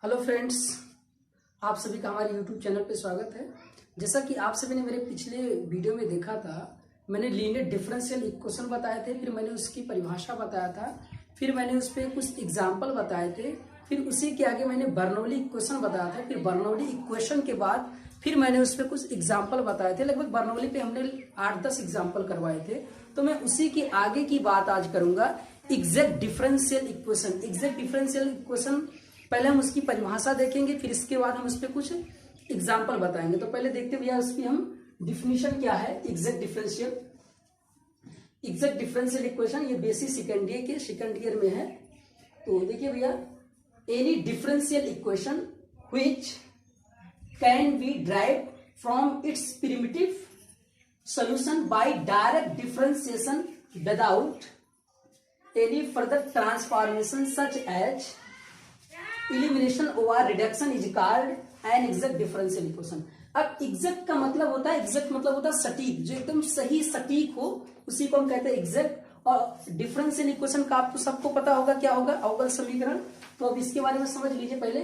Hello friends, आप सभी का हमारे यूट्यूब चैनल पे स्वागत है। जैसा कि आप सभी ने मेरे पिछले वीडियो में देखा था, मैंने लीनियर डिफरेंशियल इक्वेशन बताए थे, फिर मैंने उसकी परिभाषा बताया था, फिर मैंने उस पर कुछ एग्जाम्पल बताए थे, फिर उसी के आगे मैंने बर्नौली इक्वेशन बताया था, फिर बर्नौली इक्वेशन के बाद फिर मैंने उस पर कुछ एग्जाम्पल बताए थे। लगभग बर्नौली पे हमने 8-10 एग्जाम्पल करवाए थे। तो मैं उसी की आगे की बात आज करूंगा, exact differential equation. Exact differential equation पहले हम उसकी परिभाषा देखेंगे, फिर इसके बाद हम उस पर कुछ एग्जाम्पल बताएंगे। तो पहले देखते भैया उसकी हम डिफिनीशन क्या है। एग्जैक्ट डिफरेंशियल इक्वेशन, ये बेसिक सेकंड ईयर में है। तो देखिए भैया, any differential equation which can be drive from its primitive solution by direct differentiation without any further transformation such as elimination or reduction is called an exact differential equation। अब exact का मतलब होता है, एग्जैक्ट मतलब होता है सटीक, जो एकदम सही सटीक हो, उसी को हम कहते हैं एग्जैक्ट। और डिफरेंशियल इक्वेशन का आपको सबको पता होगा क्या होगा, अवकल समीकरण। तो अब इसके बारे में समझ लीजिए पहले।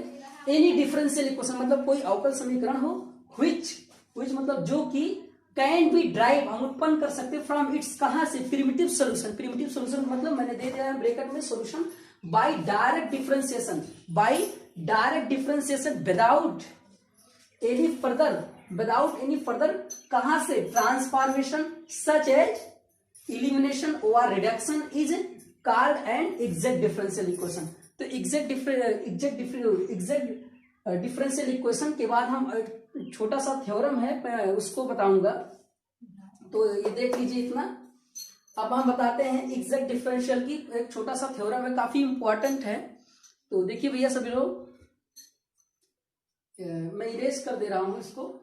एनी डिफरेंशियल इक्वेशन मतलब कोई अवकल समीकरण हो, which मतलब जो कि कैन बी ड्राइव, हम उत्पन्न कर सकते फ्रॉम इट्स, कहां से, प्रिमिटिव सोल्यूशन। प्रिमिटिव सोल्यूशन मतलब मैंने दे दिया है ब्रैकेट में solution bye direct differentiation without any further कहां से, ट्रांसफॉर्मेशन सच एज इलिमिनेशन और reduction is called an exact differential equation. तो एग्जैक्ट डिफरेंशियल इक्वेशन के बाद हम छोटा सा थ्योरम है, मैं उसको बताऊंगा। तो ये देख लीजिए इतना। अब हम बताते हैं एग्जैक्ट डिफरेंशियल की एक छोटा सा थ्योरम है, काफी इंपॉर्टेंट है। तो देखिए भैया सभी लोग, मैं इरेज कर दे रहा हूं इसको।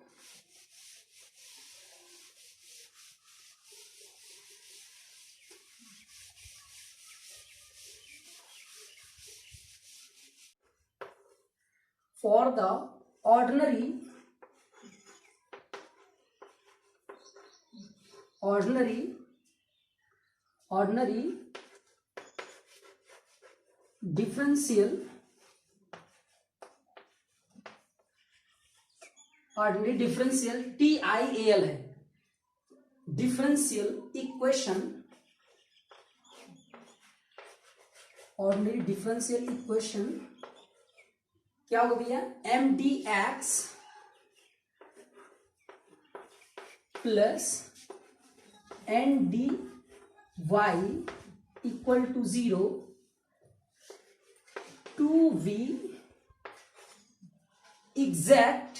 For the ordinary differential TIAL है, differential equation, ordinary differential equation क्या होगा भैया, mdx plus ndy equal to 0 2v exact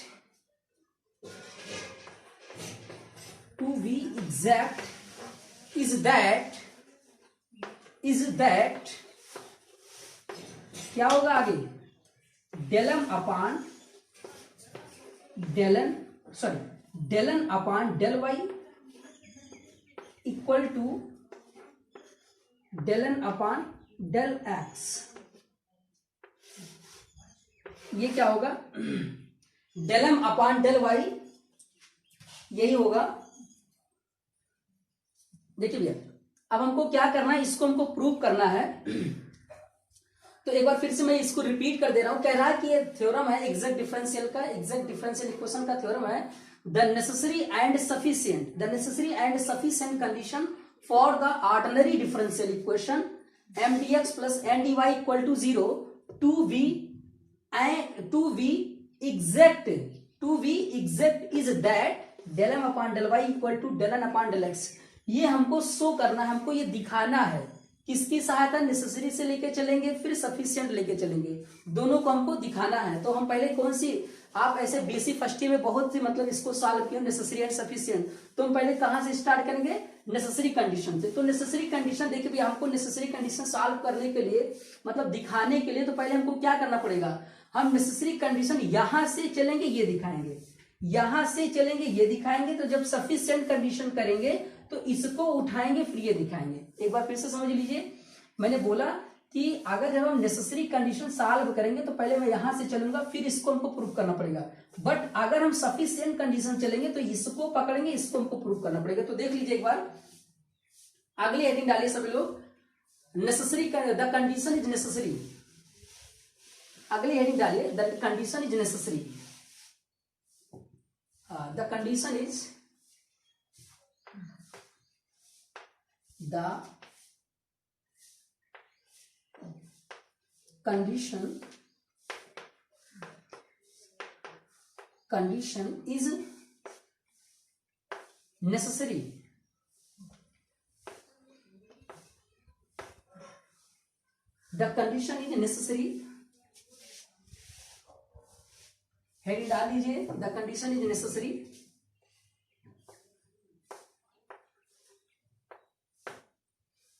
is that क्या होगा आगे, del N upon del Y equal to Dillon upon del x. ये क्या होगा, डेलम अपान डेल वाई, यही होगा। देखिए भैया, अब हमको क्या करना है, इसको हमको प्रूव करना है। तो एक बार फिर से मैं इसको रिपीट कर दे रहा हूं। कह रहा है कि ये थ्योरम है एग्जैक्ट डिफरेंशियल इक्वेशन का थ्योरम है, the necessary and sufficient condition for the ordinary differential equation mdx plus ndy equal to 0 2v exact is that del m upon del Y equal to Dillon upon del x. ये हमको show करना है, हमको ये दिखाना है। किसकी सहायता, नेसेसरी से लेके चलेंगे, फिर सफिशिएंट लेके चलेंगे, दोनों को हमको दिखाना है। तो हम पहले कौन सी, आप ऐसे बेसिक फर्स्ट ईयर में बहुत सी मतलब इसको सॉल्व किया, नेसेसरी एंड सफिशिएंट। तो हम पहले कहां से स्टार्ट करेंगे, नेसेसरी कंडीशन से। तो नेसेसरी कंडीशन देखिए भैया, हमको नेसेसरी कंडीशन सॉल्व करने के लिए, मतलब दिखाने के लिए, तो पहले हमको क्या करना पड़ेगा, हम नेसेसरी कंडीशन यहां से चलेंगे, ये दिखाएंगे, यहां से चलेंगे, ये दिखाएंगे। तो जब सफिशिएंट कंडीशन करेंगे तो इसको उठाएंगे, फिर ये दिखाएंगे। एक बार फिर से समझ लीजिए, मैंने बोला कि अगर जब हम नेसेसरी कंडीशन सॉल्व करेंगे तो पहले मैं यहां से चलूंगा, फिर इसको हमको प्रूव करना पड़ेगा। बट अगर हम सफिशिएंट कंडीशन चलेंगे तो इसको पकड़ेंगे, इसको हमको प्रूव करना पड़ेगा। तो देख लीजिए एक बार, अगली हेडिंग डालिए सभी लोग, necessary, the condition is necessary अगली हेडिंग डालिए, the condition is necessary. The condition is the condition is necessary। The condition is necessary, heading डाल दीजिए, द कंडीशन इज नेसेसरी।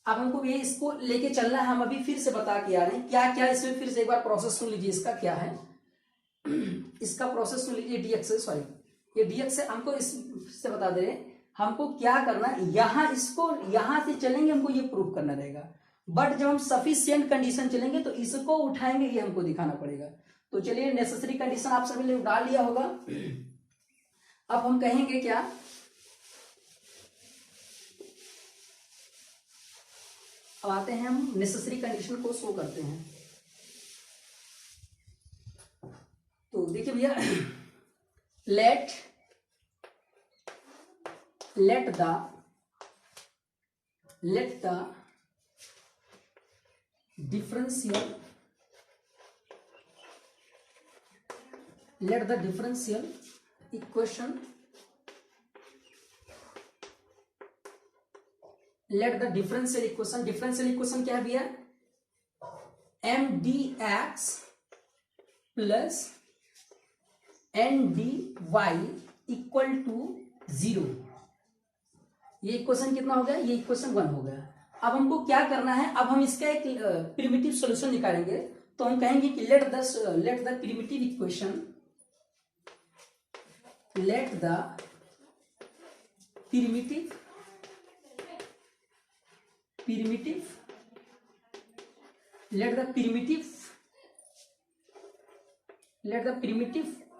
अब हमको ये इसको लेके चलना है, हम अभी फिर से बता के आ रहे हैं क्या क्या इसमें, फिर से एक बार प्रोसेस सुन लीजिए इसका क्या है। इसका प्रोसेस सुन लीजिए, डीएक्स से, सॉरी ये डीएक्स से हमको इससे बता दे रहे हैं हमको क्या करना है। यहां इसको यहां से चलेंगे, हमको ये प्रूव करना रहेगा, बट जब हम सफिशिएंट कंडीशन चलेंगे तो इसको उठाएंगे, ये हमको दिखाना पड़ेगा। तो चलिए, नेसेसरी कंडीशन आप सभी ने डाल लिया होगा। अब हम कहेंगे क्या, अब आते हैं हम नेसेसरी कंडीशन को शो करते हैं। तो देखिए भैया, let the differential equation differential equation क्या है भैया, mdx plus ndy equal to 0। ये इक्वेशन कितना हो गया, ये इक्वेशन 1 हो गया। अब हमको क्या करना है, अब हम इसका एक प्रिमिटिव सॉल्यूशन निकालेंगे। तो हम कहेंगे कि let the primitive equation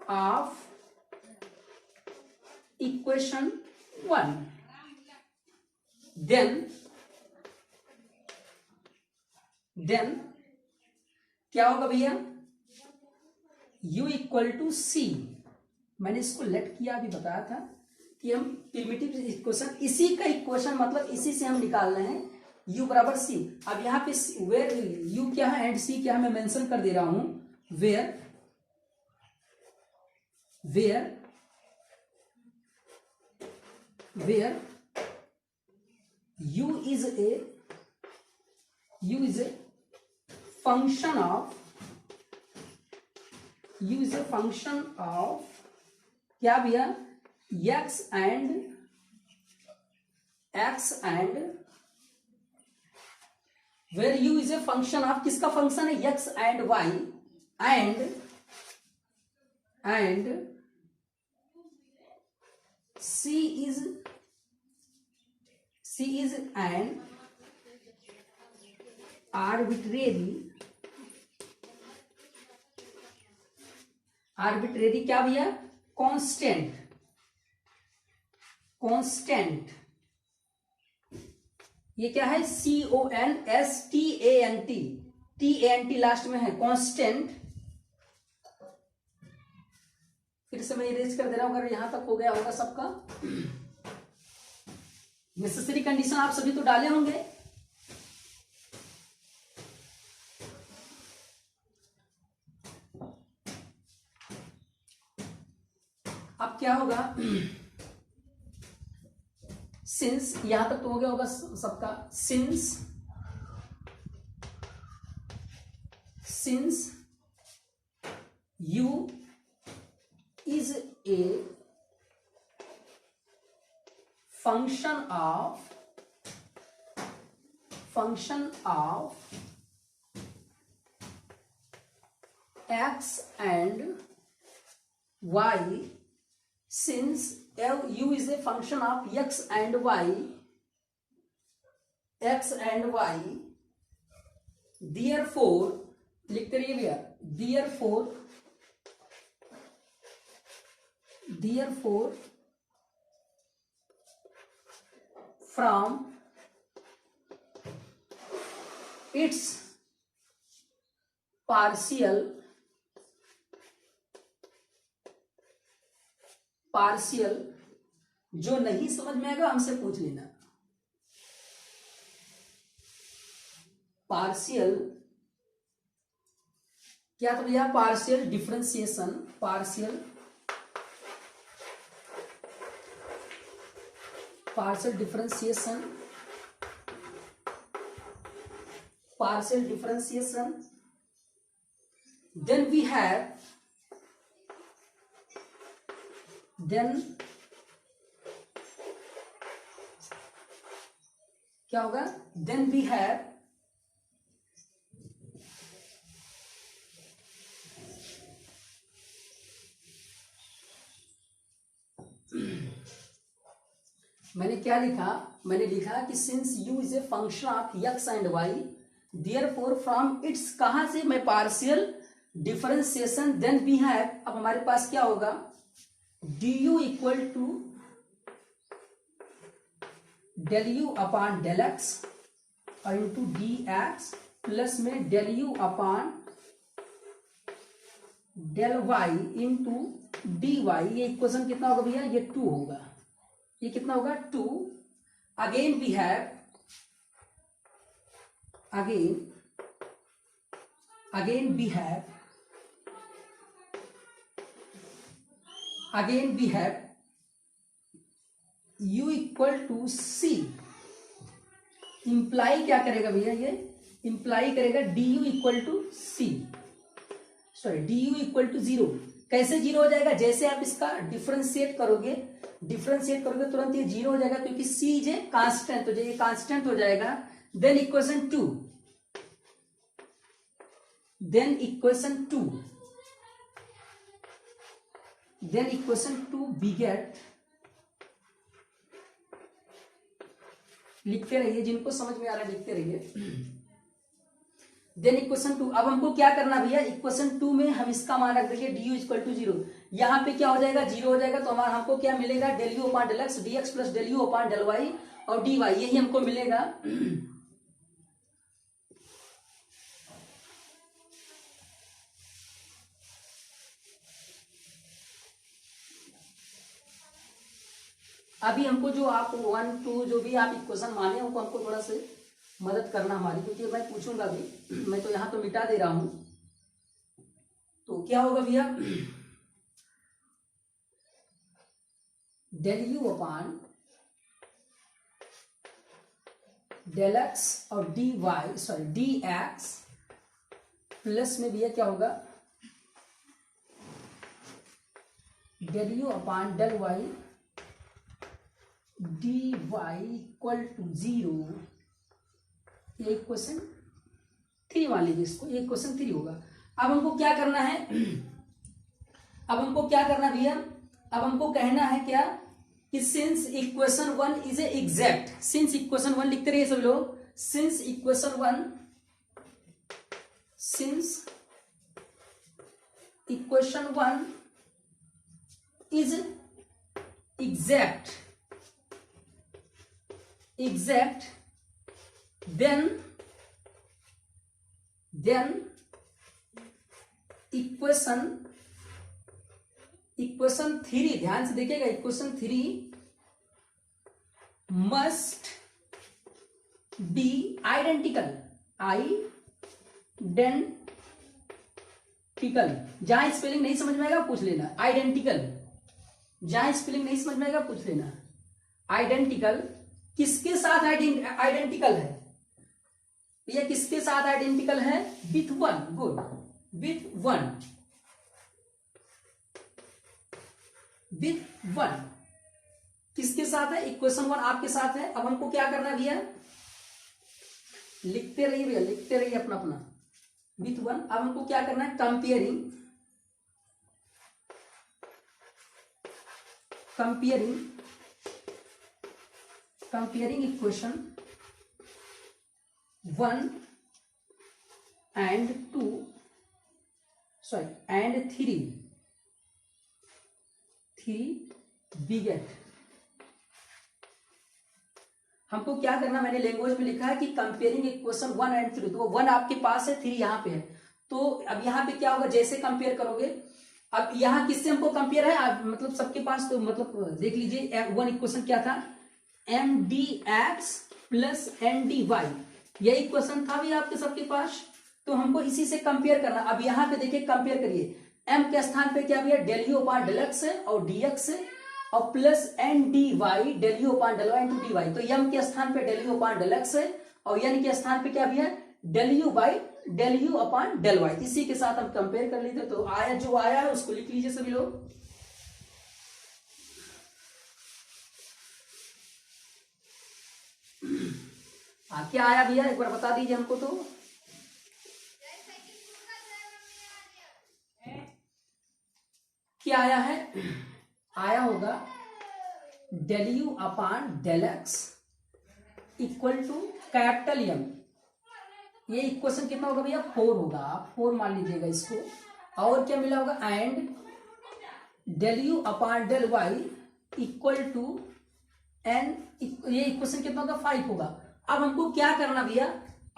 of equation 1, then क्या होगा भैया, u इक्वल टू सी। मैंने इसको लेट किया, अभी बताया था कि हम प्रिमिटिव इक्वेशन, इसी का इक्वेशन मतलब इसी से हम निकाल रहे हैं, u बराबर सी। अब यहाँ पे वेयर u क्या है एंड सी क्या है, मैं मेंशन कर दे रहा हूं, where u is a function of क्या भैया, x and where u is a function of, किसका फंक्शन है, x and y, and c is an arbitrary क्या भैया, कांस्टेंट। ये क्या है, CONSTANT लास्ट में है, कांस्टेंट। फिर से मैं इरेज कर दे रहा हूं, अगर यहां तक हो गया होगा सबका। नेसेसरी कंडीशन आप सभी तो डाले होंगे। अब क्या होगा, सिंस यहां तक तो हो गया होगा सबका, since u is a function of x and y, since u is a function of x and y, therefore लिखते रहिए भैया, therefore from its partial partial, जो नहीं समझ में आएगा हमसे पूछ लेना। पार्शियल क्या तो भैया partial differentiation, partial differentiation, partial differentiation, then we have क्या होगा, then we have मैंने क्या लिखा, मैंने लिखा कि since u is a function of x and y, therefore from its, कहां से, मैं partial differentiation, then we have, अब हमारे पास क्या होगा, du equal to del you upon del x और इंटू डी एक्स प्लस में del you upon del Y into D Y. ये इक्वेशन कितना होगा भैया, ये 2 होगा, ये कितना होगा 2। Again we have, again we have u equal to c, imply क्या करेगा भैया, ये इंप्लाई करेगा du equal to c, sorry du equal to 0। कैसे 0 हो जाएगा, जैसे आप इसका डिफरेंशिएट करोगे तुरंत ये 0 हो जाएगा, क्योंकि c इज ए कांस्टेंट, तो ये कांस्टेंट हो जाएगा। देन इक्वेशन 2 बिगेट, लिखते रहिए, जिनको समझ में आ रहा है लिखते रहिए। देन इक्वेशन 2, अब हमको क्या करना भैया, इक्वेशन 2 में हम इसका मान रख देंगे du इक्वल टू 0। यहाँ पे क्या हो जाएगा, 0 हो जाएगा, तो हमारा हमको क्या मिलेगा, del you upon del x d x plus del you upon del y और डी वाई, यही हमको मिलेगा। अभी हमको जो आप 1 2 जो भी आप इक्वेशन माने उनको हमको थोड़ा से मदद करना हमारी, क्योंकि मैं पूछूंगा अभी, मैं तो यहां तो मिटा दे रहा हूं। तो क्या होगा भैया, del you upon del x और d y, sorry d x plus में भैया क्या होगा, del you upon del y d y equal to 0। ये क्वेश्चन 3 मान लीजिए इसको, ये क्वेश्चन 3 होगा। अब हमको क्या करना है, भैया, अब हमको कहना है क्या कि since equation 1 is a exact, since equation 1 लिखते रहिए सब लोग, since equation 1 is exact, then equation 3, ध्यान से देखिएगा, इक्वेशन 3 मस्ट बी आइडेंटिकल, जहां स्पेलिंग नहीं समझ में आएगा पूछ लेना, आइडेंटिकल, जहां स्पेलिंग नहीं समझ में आएगा पूछ लेना। आइडेंटिकल किसके साथ आइडेंटिकल है भैया, किसके साथ आइडेंटिकल है, विथ 1, गुड, विथ 1 किसके साथ है, इक्वेशन 1 आपके साथ है। अब हमको क्या करना है भैया, लिखते रहिए भैया, लिखते रहिए अपना विथ 1। अब हमको क्या करना है, comparing equation 1 and 2, sorry and 3 बिगेट। हमको क्या करना, मैंने लैंग्वेज में लिखा है कि कंपेयरिंग इक्वेशन 1 and 3, तो 1 आपके पास है, 3 यहाँ पे है। तो अब यहाँ पे क्या होगा, जैसे कंपेयर करोगे, अब यहाँ किससे हमको कंपेयर है, आप मतलब सबके पास तो मतलब देख लीजिए वन इक्वेशन क्या था, m d x plus n d y, यही इक्वेशन था भी आपके सबके पास, तो हमको इसी से कंपेयर करना। अब यहाँ पे देखिए कंपेयर करिए, एम के स्थान पे क्या भैया del u upon del x है और डी एक्स है, और plus n d y del u upon del Y into D y, तो एम के स्थान पे del u upon del x है और एन के स्थान पे क्या भैया del u by del you upon del y, इसी के साथ हम कंपेयर कर लीजिए। तो आया जो आया है उसको लिख लीजिए सभी लोग। क्या आया भैया एक बार बता दीजिए हमको। तो क्या आया है, आया होगा del you upon del x equal to capital M, ये इक्वेशन कितना होगा भैया 4 होगा, आप 4 मान लीजिएगा इसको, और क्या मिला होगा and del you upon del Y equal to n, ये इक्वेशन कितना होगा 5 होगा। अब हमको क्या करना भैया,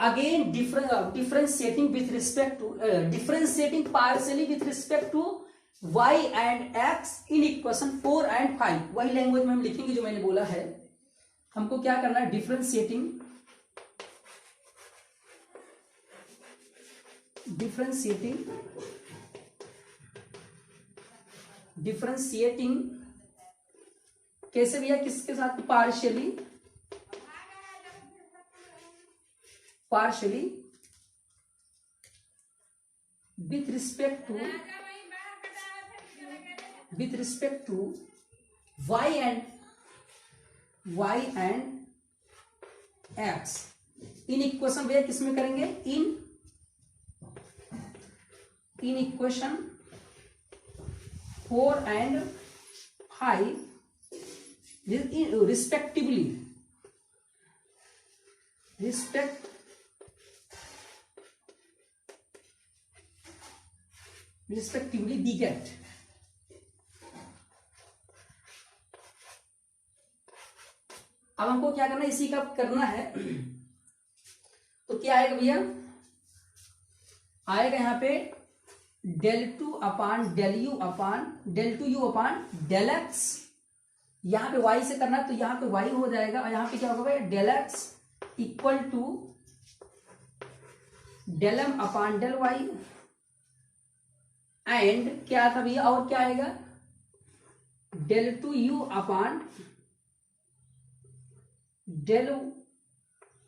again differentiating with respect to differentiating partially with respect to y and x in equation 4 and 5, वही लैंग्वेज में हम लिखेंगे जो मैंने बोला है। हमको क्या करना है, डिफरेंशिएटिंग कैसे भैया, किसके साथ, partially with respect to y and x in equation भैया किसमें करेंगे, in equation 4 and 5 respectively beget। अब हमको क्या करना है, इसी का करना है। तो क्या आएगा भैया, आएगा यहां पे del two upon del u upon del x, यहां पे y से करना है तो यहां पे y हो जाएगा, और यहां पे क्या होगा भाई del x equal to del m upon del y, and क्या था भैया, और क्या आएगा del two u upon del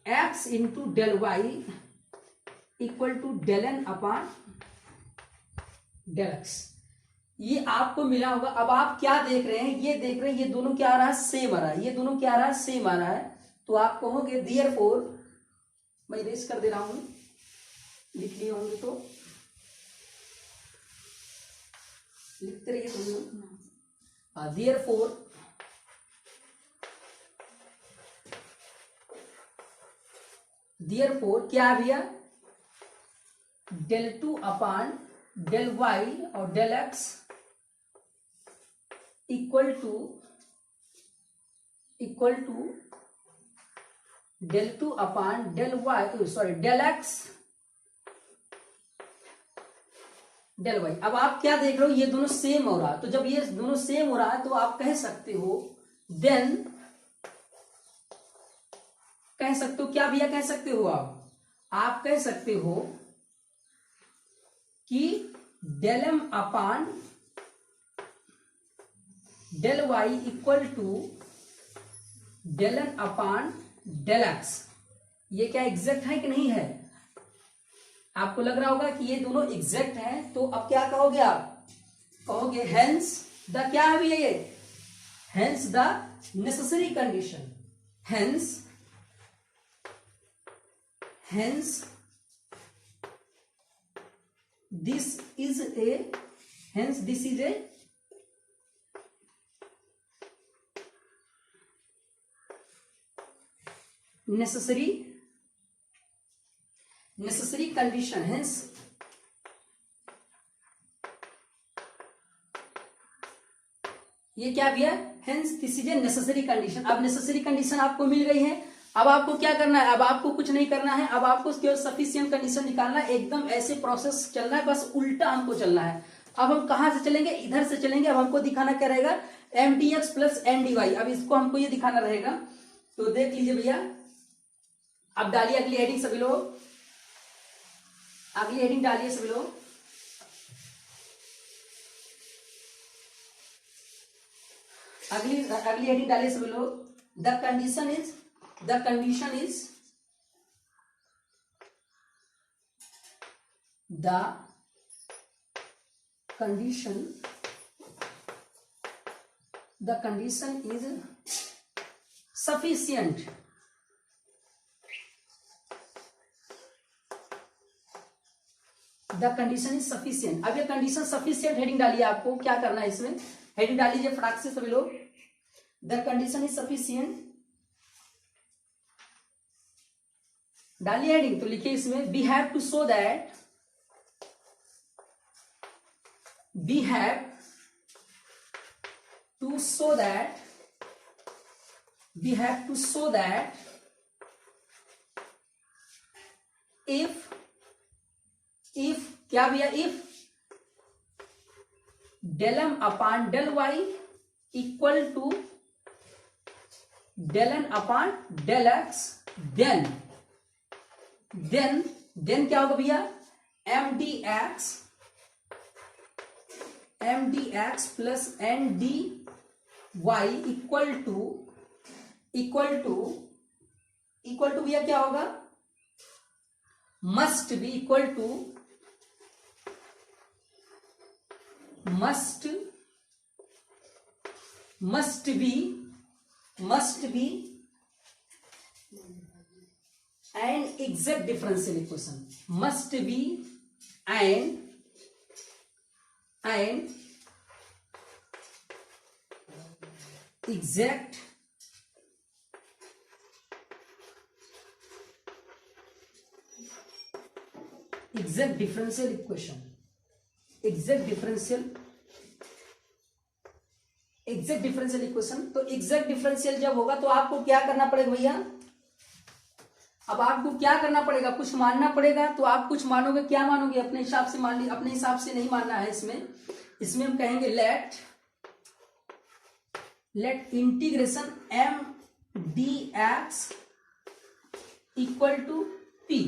x into del Y equal to del n upon del x, ये आपको मिला होगा। अब आप क्या देख रहे हैं, ये देख रहे हैं ये दोनों क्या आ रहा है, सेम आ रहा है, ये दोनों क्या आ रहा है, सेम आ रहा है, तो आप कहोगे देयरफॉर, मैं इरेज कर दे रहा हूं, लिख लिए होंगे तो लिखते रहिए तुम लोग। देयरफॉर क्या भैया, del two upon del y और del x equal to del two upon del y, sorry del x del y. अब आप क्या देख रहे हो, ये दोनों सेम हो रहा है, तो जब ये दोनों सेम हो रहा है तो आप कह सकते हो देन, कह सकते हो क्या भैया, कह सकते हो आप कह सकते हो कि del m upon del Y equal to del n upon del x, ये क्या एग्जैक्ट है कि नहीं है, आपको लग रहा होगा कि ये दोनों एग्जैक्ट हैं, तो अब क्या कहोगे, आप कहोगे हेंस द, क्या है भैया ये, hence the necessary condition, hence this is a necessary condition, hence ये क्या भैया, hence this is a necessary condition। अब necessary condition आपको मिल गई है, अब आपको क्या करना है, अब आपको कुछ नहीं करना है, अब आपको केवल सफिशिएंट कंडीशन निकालना है, एकदम ऐसे प्रोसेस चलना है, बस उल्टा हमको चलना है। अब हम कहां से चलेंगे, इधर से चलेंगे। अब हमको दिखाना क्या रहेगा, m d x plus n d y. अब इसको हमको ये दिखाना रहेगा, तो देख लीजिए भैया। अब डालिए अगली हेडिंग सभी लोग, अगली हेडिंग डालिए सभी लोग। अगली हेडिंग डालिए सभी लोग। The condition is the condition is sufficient. The condition is sufficient. अब ये कंडीशन सफिशियंट हेडिंग डालिए, आपको क्या करना है इसमें, हेडिंग डाल लीजिए फटाक से सभी लोग। द कंडीशन इज सफिशियंट डालिए हेडिंग, तो लिखिए इसमें we have to show that, we have to show that, we have to show that if क्या भैया, if del m upon del Y equal to del n upon del x, then क्या होगा भैया, m d x plus n d y equal to भैया क्या होगा, must be equal to must be an exact differential equation, must be an exact differential equation, exact differential equation. तो exact differential जब होगा तो आपको क्या करना पड़ेगा भैया, अब आपको क्या करना पड़ेगा, कुछ मानना पड़ेगा। तो आप कुछ मानोगे, क्या मानोगे, अपने हिसाब से मान लीजिए, अपने हिसाब से नहीं मानना है। इसमें हम कहेंगे let integration m d x equal to p.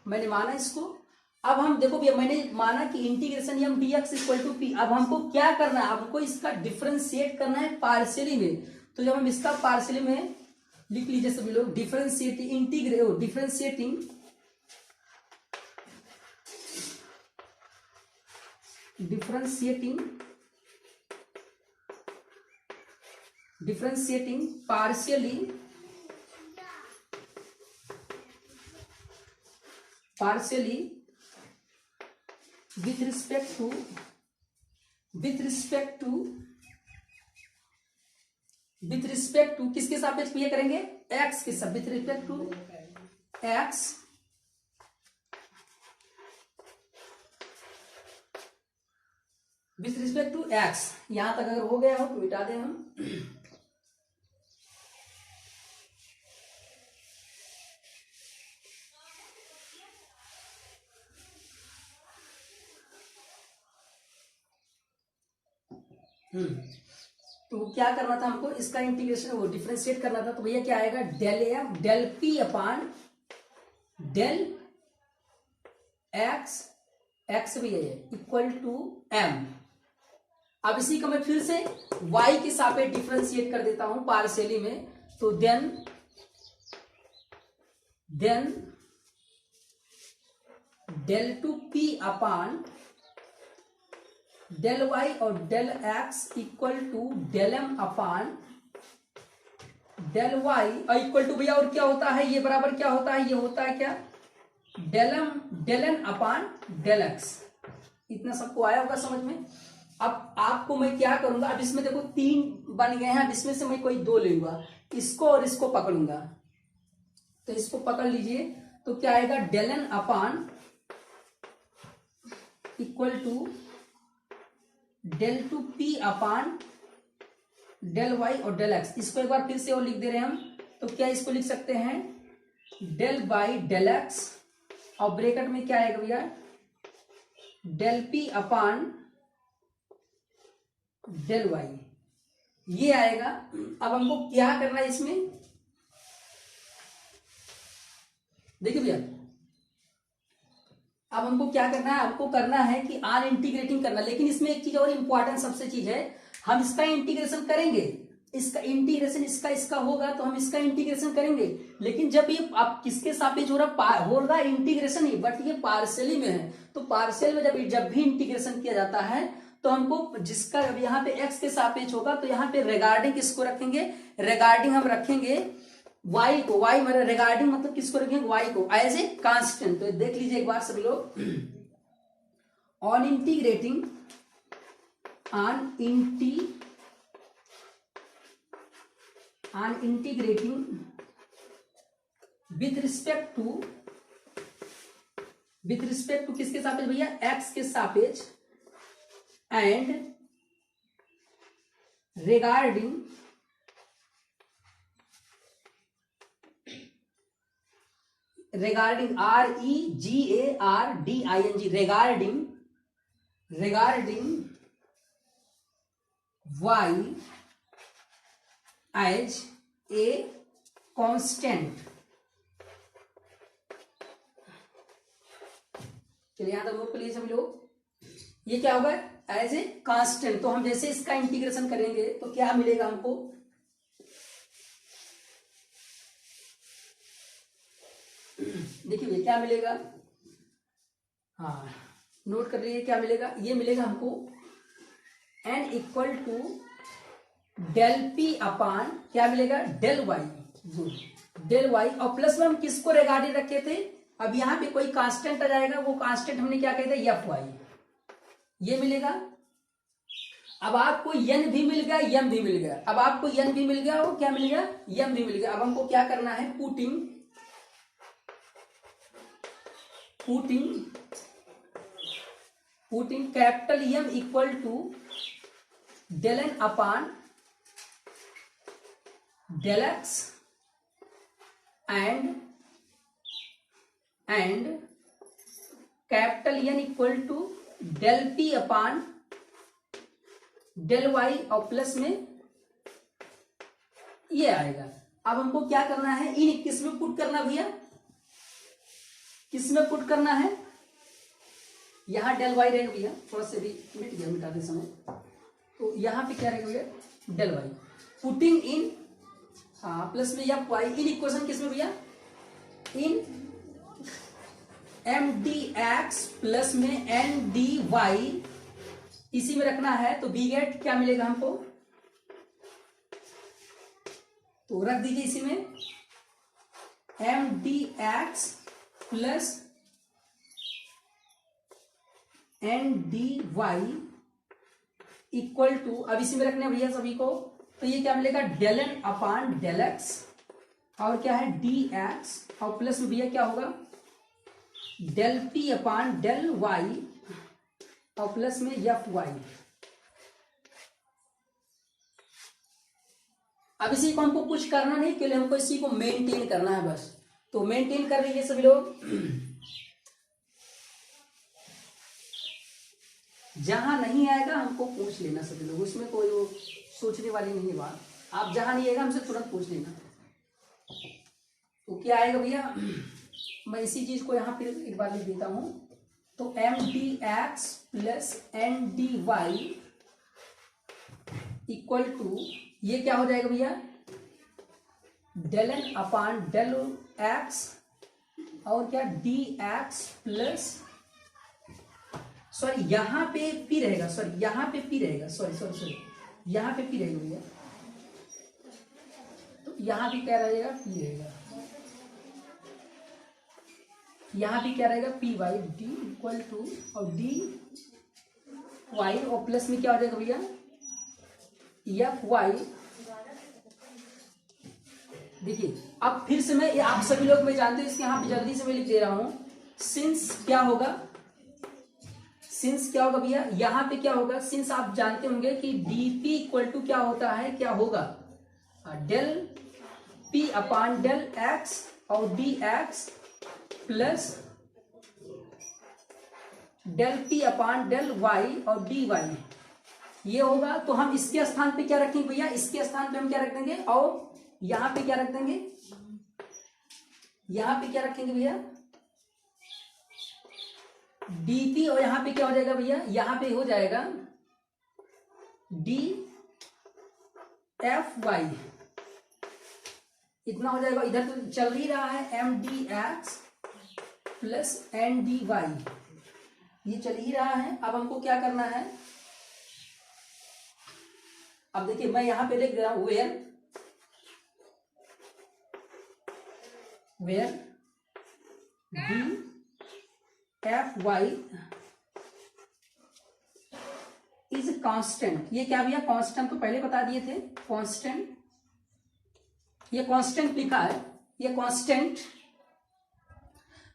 मैंने माना इसको। अब हम देखो भैया, मैंने माना कि integration m d x equal to p. अब हमको क्या करना है, हमको इसका डिफरेंशिएट करना है पार्शियली में। तो जब हम इसका पार्शियली में लिख लीजिए सभी लोग, differentiating partially with respect to किसके सापेक्ष ये करेंगे, x के साथ, with respect to x यहां तक अगर हो गया हो तो मिटा दें हम। तो क्या करना था हमको, इसका इंटीग्रेशन वो डिफरेंशिएट करना था। तो भैया क्या आएगा, del p upon del x भी है इक्वल टू एम। अब इसी को मैं फिर से y के सापेक्ष डिफरेंशिएट कर देता हूं पार्शियली में। तो then del two p upon del y और del x equal to del m upon del Y equal to भैया और क्या होता है, ये बराबर क्या होता है, ये होता है क्या, del n upon del x. इतना सबको आया होगा समझ में। अब आपको मैं क्या करूंगा, अब इसमें देखो 3 बन गए हैं, अब इसमें से मैं कोई 2 लूंगा, इसको और इसको पकड़ूंगा। तो इसको पकड़ लीजिए, तो क्या आएगा, del n upon equal to del two p upon del y और डेल एक्स। इसको एक बार फिर से और लिख दे रहे हैं हम। तो क्या इसको लिख सकते हैं, डेल बाई डेल एक्स और ब्रैकेट में क्या आएगा भैया, del p upon del y, ये आएगा। अब हमको क्या करना है इसमें, देखिए भैया, अब हमको क्या करना है, हमको करना है कि आर इंटीग्रेटिंग करना, लेकिन इसमें एक चीज और इंपॉर्टेंट सबसे चीज है, हम इसका इंटीग्रेशन करेंगे, इसका इंटीग्रेशन इसका होगा तो हम इसका इंटीग्रेशन करेंगे, लेकिन जब ये आप किसके सापेक्ष हो रहा इंटीग्रेशन ही, बट ये पार्शियली में है, तो पार्शियल में जब भी इंटीग्रेशन किया जाता है तो हमको जिसका यहाँ पे x के सापेक्ष होगा तो यहाँ पे रिगार्डिंग किसको रखेंगे, रिगार्डिंग हम रखेंगे y को, y मतलब रिगार्डिंग मतलब किसको रखेंगे, y को एज ए कांस्टेंट। तो देख लीजिए एक बार सभी लोग, on integrating with respect to किसके सापेक्ष भैया, x के सापेक्ष, and regarding REGARDING regarding y as a constant। चलिए यहां तक नोट कर लिए सभी लोग, ये क्या होगा, एज ए कांस्टेंट। तो हम जैसे इसका इंटीग्रेशन करेंगे तो क्या मिलेगा हमको, देखिए क्या मिलेगा, हाँ नोट कर लीजिए क्या मिलेगा, ये मिलेगा हमको n equal to del p upon क्या मिलेगा, डेल वाई, डेल वाई, और प्लस में हम किसको रिगार्डिंग रखे थे, अब यहाँ पे कोई कांस्टेंट आ जाएगा, वो कांस्टेंट हमने क्या कहते हैं, एफ वाई, ये मिलेगा। अब आपको n भी मिल गया, m भी मिल गया, अब आपको n भी मिल गया, वो क्या मिल गया, m भी मिल गया। अब हमको क्या करना है, putting capital M equal to del n upon del x and capital N equal to del P upon del y, और प्लस में ये आएगा। अब हमको क्या करना है, इन किस में पुट करना भैया, किसमें पुट करना है, यहां डेल वाई रहेगा भैया, थोड़ा सा भी मिट गया मिटाते समय, तो यहां पे क्या रहेगा भैया, डेल वाई, पुटिंग इन, हाँ प्लस में या वाई, इन इक्वेशन किसमें भैया, in m d x plus में एन डी वाई, इसी में रखना है। तो बी गेट क्या मिलेगा हमको, तो रख दीजिए इसी में m d x plus n d y equal to, अब इसी में रखने भैया सभी को, तो ये क्या मिलेगा, del n upon del x, और क्या है डी एक्स, और प्लस में भैया क्या होगा, del p upon del y, और प्लस में एफ वाई। अब इसी को हमको कुछ करना नहीं, केवल हमको इसी को मेंटेन करना है बस, तो मेंटेन कर लीजिए सभी लोग। जहां नहीं आएगा हमको पूछ लेना सभी लोग, उसमें कोई वो सोचने वाली नहीं बात, आप जहां नहीं आएगा हमसे तुरंत पूछ लेना। तो क्या आएगा भैया, मैं इसी चीज को यहां फिर एक बार लिख देता हूं, तो m d x plus n d y equal to, ये क्या हो जाएगा भैया, del n upon del x, और क्या डी एक्स प्लस, सॉरी यहां पे पी रहेगा, सॉरी यहां पे पी रहेगा, सॉरी यहां पे पी रहेगा भैया, तो यहां भी क्या रहेगा, पी रहेगा, यहां भी क्या रहेगा, p y d equal to, और डी वाई, और प्लस में क्या हो जाएगा भैया, एफ वाई। देखिए अब फिर से मैं, आप सभी लोग मैं जानते हैं, इसके यहां पे जल्दी से मैं लिख दे रहा हूं, सिंस क्या होगा, सिंस क्या होगा भैया, यहां पे क्या होगा, सिंस आप जानते होंगे कि dp इक्वल टू क्या होता है, क्या होगा, del p upon del x, और dx plus del p upon del y, और dy। ये होगा, तो हम इसके स्थान पे क्या रखेंगे भैया, इसके स्थान पे हम क्या रख देंगे, और यहां पे क्या रख देंगे, यहां पे क्या रखेंगे भैया, dt, और यहां पे क्या हो जाएगा भैया, यहां पे हो जाएगा डी एफ वाई, इतना हो जाएगा। इधर तो चल ही रहा है m d x plus n d Y, ये चल ही रहा है। अब हमको क्या करना है, अब देखिए मैं यहां पे लिख रहा हूं where d f y is constant. ये क्या भैया, कांस्टेंट तो पहले बता दिए थे, कांस्टेंट, ये कांस्टेंट लिखा है, ये कांस्टेंट।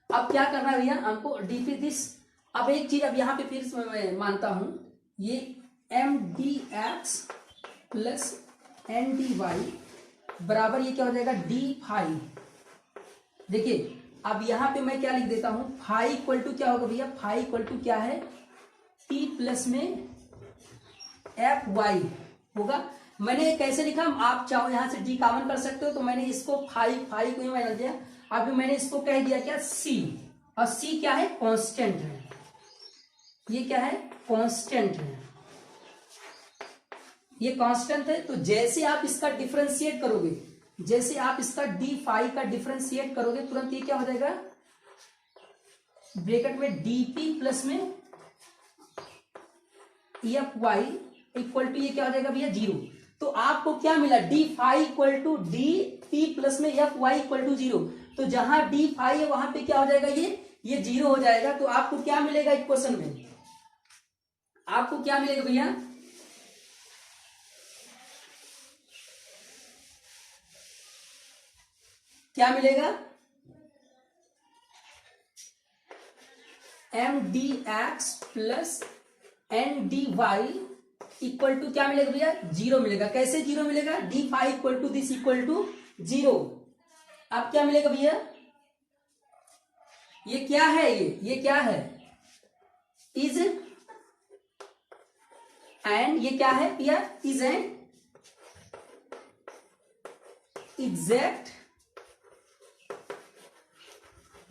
अब क्या करना है भैया हमको, डीपी दिस। अब एक चीज अब यहां पे फिर मैं मानता हूं, ये m d x plus n d y बराबर ये क्या हो जाएगा, डी फाई। देखिए अब यहां पे मैं क्या लिख देता हूं, फाई इक्वल टू क्या होगा भैया, फाई इक्वल टू क्या है, टी प्लस में एफ वाई होगा। मैंने कैसे लिखा, आप चाहो यहां से डी कॉमन कर सकते हो, तो मैंने इसको फाई को ही मान दिया। अभी मैंने इसको कह दिया क्या, सी, और सी क्या है, कांस्टेंट है, ये क्या है, कांस्टेंट है, ये कांस्टेंट है। तो जैसे आप इसका डिफरेंशिएट करोगे, जैसे आप इसका डी फाई का डिफरेंशिएट करोगे, तुरंत ये क्या हो जाएगा, ब्रैकेट में डीपी प्लस में एफ वाई इक्वल टू ये क्या हो जाएगा भैया, 0। तो आपको क्या मिला, d phi equal to d p plus में एफ वाई इक्वल टू 0। तो जहां डी फाई है वहां पे क्या हो जाएगा, ये 0 हो जाएगा। तो आपको क्या मिलेगा इक्वेशन में, आपको क्या मिलेगा भैया, क्या मिलेगा, m d x plus n d y equal to क्या मिलेगा भैया, 0 मिलेगा। कैसे 0 मिलेगा, d phi equal to this equal to 0। अब क्या मिलेगा भैया, ये क्या है, ये क्या है, इज एंड, ये क्या है भैया, is an exact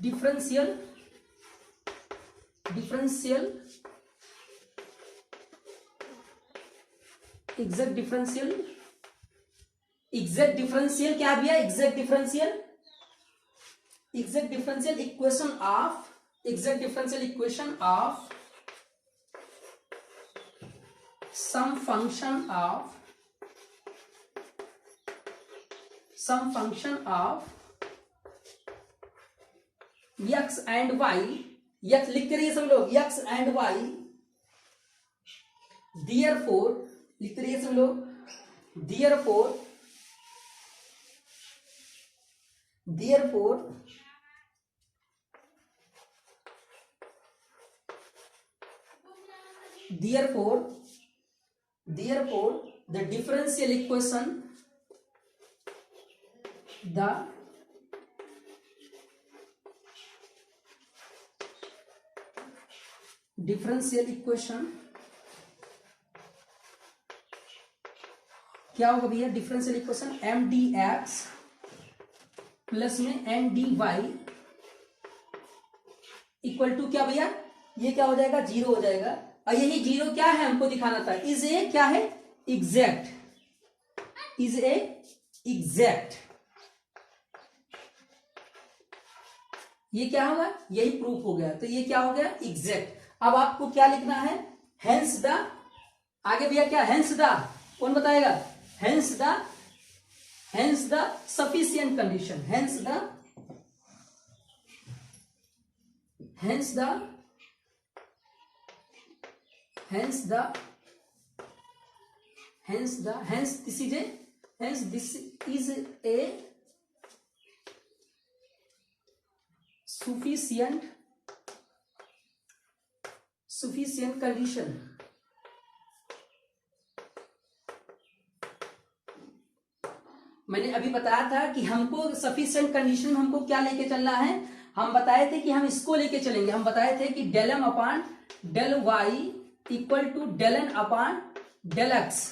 differential exact differential क्या भैया, exact differential equation of some function of x and y, x लिख के रहिए सब लोग, x and y, therefore लिख के रहिए सब लोग, therefore the differential equation, क्या होगा भैया, differential equation m d x plus में n d y equal to क्या भैया, ये क्या हो जाएगा, 0 हो जाएगा। और यही 0 क्या है हमको दिखाना था, इज ए क्या है, एग्जैक्ट, ये क्या होगा, यही प्रूफ हो गया। तो ये क्या हो गया, एग्जैक्ट। अब आपको क्या लिखना है, हेंस द, आगे भैया क्या, हेंस द, कौन बताएगा, hence the sufficient condition, hence this is a sufficient condition मैंने अभी बताया था कि हमको सफिशिएंट कंडीशन में हमको क्या लेके चलना है, हम बताए थे कि हम इसको लेके चलेंगे। हम बताए थे कि del m upon del Y equal to del n upon del x,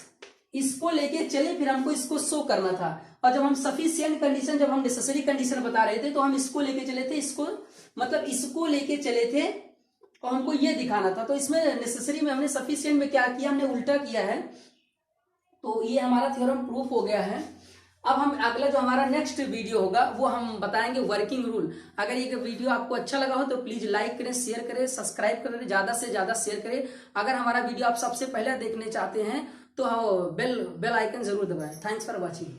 इसको लेके चले, फिर हमको इसको शो करना था। और जब हम सफिशिएंट कंडीशन, जब हम नेसेसरी कंडीशन बता रहे थे, तो हम इसको लेके चले थे, इसको मतलब इसको लेके चले थे और हमको ये दिखाना था। तो इसमें नेसेसरी में हमने सफिशिएंट में क्या किया, हमने उल्टा किया है। तो ये हमारा थ्योरम प्रूफ हो गया है। अब हम अगला जो हमारा नेक्स्ट वीडियो होगा वो हम बताएंगे वर्किंग रूल। अगर ये वीडियो आपको अच्छा लगा हो तो प्लीज लाइक करें, शेयर करें, सब्सक्राइब करें, ज्यादा से ज्यादा शेयर करें। अगर हमारा वीडियो आप सबसे पहले देखने चाहते हैं तो बेल आइकन जरूर दबाएं। Thanks for watching.